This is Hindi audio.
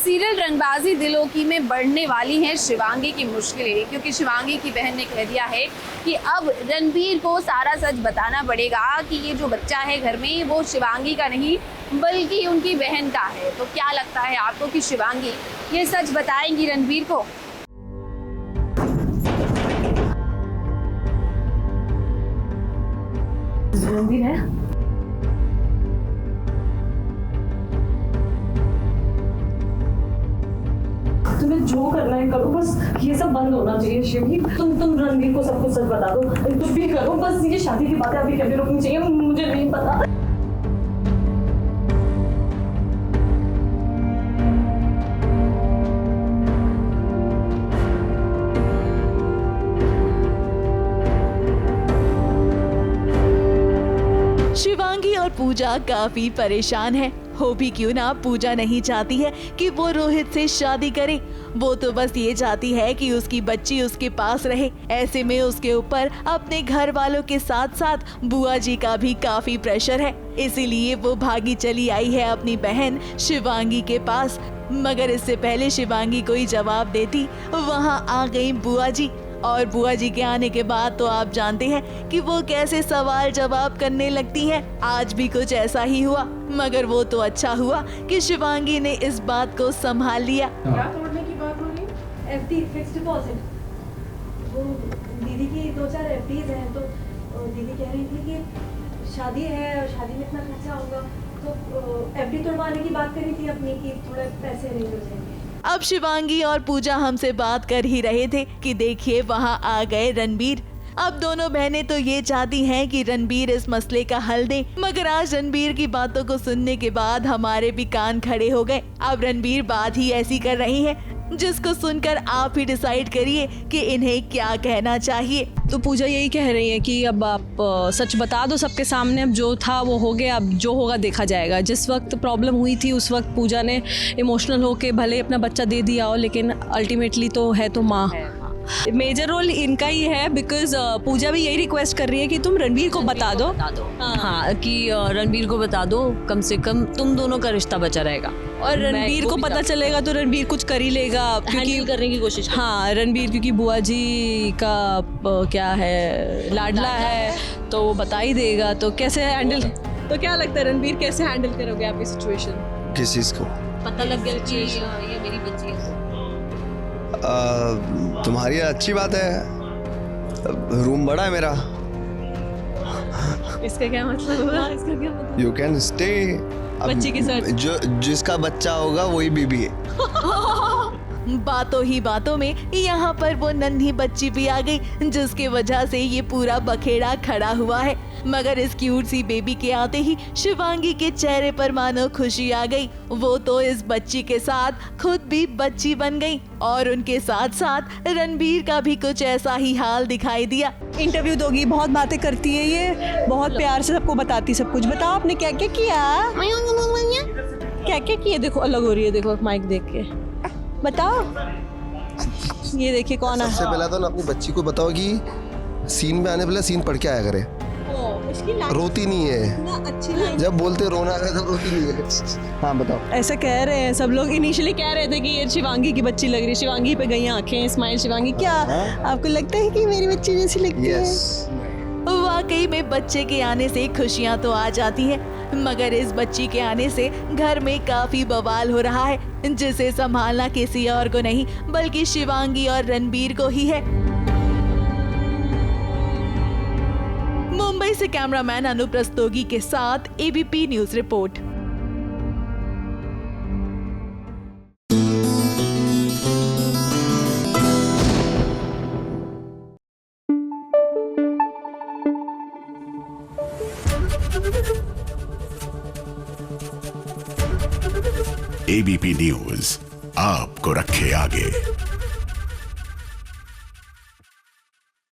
सीरियल रंगबाजी दिलों की में बढ़ने वाली है शिवांगी की मुश्किलें, क्योंकि शिवांगी की बहन ने कह दिया है कि अब रणबीर को सारा सच बताना पड़ेगा कि ये जो बच्चा है घर में वो शिवांगी का नहीं बल्कि उनकी बहन का है। तो क्या लगता है आपको कि शिवांगी ये सच बताएंगी रणबीर को? रणबीर है तुम्हें जो करना है करो, बस ये सब बंद होना चाहिए। शिवी तुम रणबीर को सब कुछ सच बता दो, कुछ भी करो, बस ये शादी की बातें अभी कभी रुकनी चाहिए। मुझे नहीं पता। शिवांगी और पूजा काफी परेशान है। हो भी क्यों ना, पूजा नहीं चाहती है कि वो रोहित से शादी करे। वो तो बस ये चाहती है कि उसकी बच्ची उसके पास रहे। ऐसे में उसके ऊपर अपने घर वालों के साथ साथ बुआ जी का भी काफी प्रेशर है। इसीलिए वो भागी चली आई है अपनी बहन शिवांगी के पास। मगर इससे पहले शिवांगी कोई जवाब देती, वहाँ आ गई बुआ जी। और बुआ जी के आने के बाद तो आप जानते हैं कि वो कैसे सवाल जवाब करने लगती हैं। आज भी कुछ ऐसा ही हुआ, मगर वो तो अच्छा हुआ कि शिवांगी ने इस बात को संभाल लिया। क्या तोड़ने की बात हो रही है? FD फिक्स्ड डिपॉजिट, वो दीदी की 2-4 FDs हैं, तो दीदी कह रही थी कि शादी है और शादी में इतना खर्चा होगा, तो FD तोड़वाने की बात करी थी अपनी कि थोड़े पैसे रेंज हो जाएंगे। अब शिवांगी और पूजा हमसे बात कर ही रहे थे कि देखिए वहाँ आ गए रणबीर। अब दोनों बहनें तो ये चाहती हैं कि रणबीर इस मसले का हल दे, मगर आज रणबीर की बातों को सुनने के बाद हमारे भी कान खड़े हो गए। अब रणबीर बात ही ऐसी कर रही है जिसको सुनकर आप ही डिसाइड करिए कि इन्हें क्या कहना चाहिए। तो पूजा यही कह रही है कि अब आप सच बता दो सबके सामने। अब जो था वो हो गया, अब जो होगा देखा जाएगा। जिस वक्त प्रॉब्लम हुई थी उस वक्त पूजा ने इमोशनल होके भले अपना बच्चा दे दिया हो, लेकिन अल्टीमेटली तो है तो माँ। मेजर रोल इनका ही है, बिकॉज पूजा भी यही रिक्वेस्ट कर रही है कि तुम रणबीर को बता दो। हाँ, कि रणबीर को बता दो, कम से कम तुम दोनों का रिश्ता बचा रहेगा। और रणबीर को पता चलेगा तो रणबीर कुछ कर ही लेगा, क्योंकि करने की कोशिश। हाँ, रणबीर क्योंकि बुआ जी का क्या है, लाडला है, तो वो बता ही देगा। तो कैसे हैंडल, तो क्या लगता है रणबीर कैसे हैंडल करोगे आप इस सिचुएशन? किस चीज को? पता लग गया कि ये मेरी बच्ची है। तुम्हारी अच्छी बात है, रूम बड़ा है मेरा। इसका क्या मतलब हुआ? इसका क्या मतलब? You can stay. बच्ची के साथ जो जिसका बच्चा होगा वही बीबी है। बातों ही बातों में यहाँ पर वो नन्ही बच्ची भी आ गई, जिसके वजह से ये पूरा बखेड़ा खड़ा हुआ है। मगर इस क्यूट सी बेबी के आते ही शिवांगी के चेहरे पर मानो खुशी आ गई। वो तो इस बच्ची के साथ खुद भी बच्ची बन गई और उनके साथ साथ रणबीर का भी कुछ ऐसा ही हाल दिखाई दिया। इंटरव्यू दोगी, बहुत बातें करती है ये, बहुत प्यार से सबको बताती सब कुछ। बताओ आपने क्या क्या किया, क्या क्या किया? देखो अलग हो रही है, देखो माइक देख के बताओ। ये देखिए कौन है। सबसे पहले तो ना अपनी बच्ची को बताओ कि सीन में आने पहले सीन पढ़ के आया करे। रोती नहीं है, अच्छी जब बोलते रोना है तब रोती नहीं है। हाँ बताओ। ऐसा कह रहे हैं सब लोग, इनिशियली कह रहे थे कि ये शिवांगी की बच्ची लग रही है, शिवांगी पे गई आंखें, स्माइल शिवांगी। क्या आपको लगता है कि मेरी बच्ची जैसी लगती है? वाकई में बच्चे के आने से खुशियां तो आ जाती हैं, मगर इस बच्ची के आने से घर में काफी बवाल हो रहा है, जिसे संभालना किसी और को नहीं बल्कि शिवांगी और रणबीर को ही है। मुंबई से कैमरामैन अनुप रस्तोगी के साथ ABP news report. ABP news आपको रखे आगे।